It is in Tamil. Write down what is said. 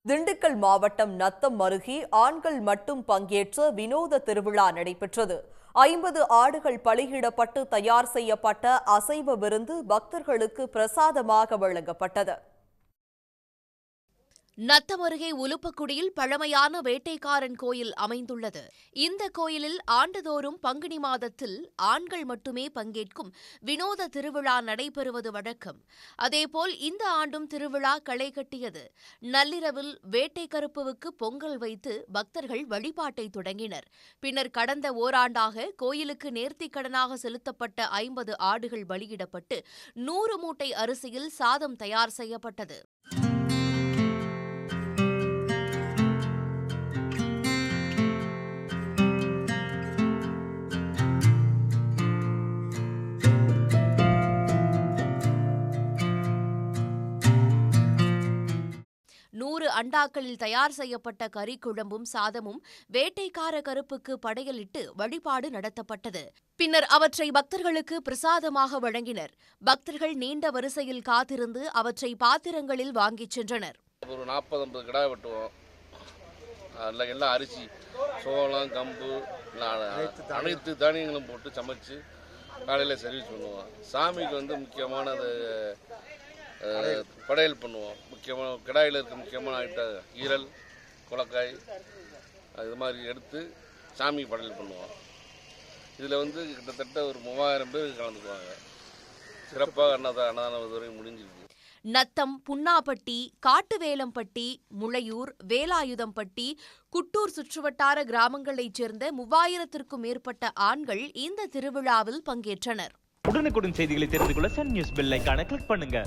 திண்டுக்கல் மாவட்டம் நத்தம் அருகே ஆண்கள் மட்டும் பங்கேற்ற வினோத திருவிழா நடைபெற்றது. 50 ஆடுகள் பலியிடப்பட்டு தயார் செய்யப்பட்ட அசைவ விருந்து பக்தர்களுக்கு பிரசாதமாக வழங்கப்பட்டது. நத்தம் அருகே உலுப்பக்குடியில் பழமையான வேட்டைக்காரன் கோயில் அமைந்துள்ளது. இந்த கோயிலில் ஆண்டுதோறும் பங்குனி மாதத்தில் ஆண்கள் மட்டுமே பங்கேற்கும் வினோத திருவிழா நடைபெறுவது வழக்கம். அதேபோல் இந்த ஆண்டும் திருவிழா களை கட்டியது. நள்ளிரவில் வேட்டை கருப்புவுக்கு பொங்கல் வைத்து பக்தர்கள் வழிபாட்டை தொடங்கினர். பின்னர் கடந்த ஓராண்டாக கோயிலுக்கு நேர்த்திக்கடனாக செலுத்தப்பட்ட 50 ஆடுகள் பலியிடப்பட்டு 100 மூட்டை அரிசியில் சாதம் தயார் செய்யப்பட்டது. 100 அண்டாக்களில் தயார் செய்யப்பட்ட கறி குழம்பும் சாதமும் வேட்டைக்கார கருப்புக்கு படையலிட்டு வழிபாடு நடத்தப்பட்டது. பின்னர் அவற்றை பக்தர்களுக்கு பிரசாதமாக வழங்கினர். பக்தர்கள் நீண்ட வரிசையில் காத்திருந்து அவற்றை பாத்திரங்களில் வாங்கிச் சென்றனர். ஒரு 40-50 கிடா வெட்டுவோம். எல்லாம் அரிசி, சோளம், கம்பு அனைத்து தானியங்களும் போட்டு சமைச்சு காலையில் சர்வீஸ் பண்ணுவோம். சாமிக்கு முக்கியமானது படையல் பண்ணுவோம். முக்கியமான கிடாயில் இருக்க முக்கியமான ஐட்டம் ஈரல், குளக்காய் இது மாதிரி எடுத்து சாமி படையல் பண்ணுவோம். இதில் கிட்டத்தட்ட ஒரு 3000 பேர் கலந்துக்குவாங்க. சிறப்பாக அன்னதானம் இதுவரை முடிஞ்சிருக்கு. நத்தம், புன்னாப்பட்டி, காட்டுவேலம்பட்டி, முளையூர், வேலாயுதம்பட்டி, குட்டூர் சுற்றுவட்டார கிராமங்களைச் சேர்ந்த 3000த்திற்கும் மேற்பட்ட ஆண்கள் இந்த திருவிழாவில் பங்கேற்றனர். உடனுக்குடன் செய்திகளை தெரிந்து கொள்ள சன் நியூஸ் பெல் ஐகானை கிளிக் பண்ணுங்க.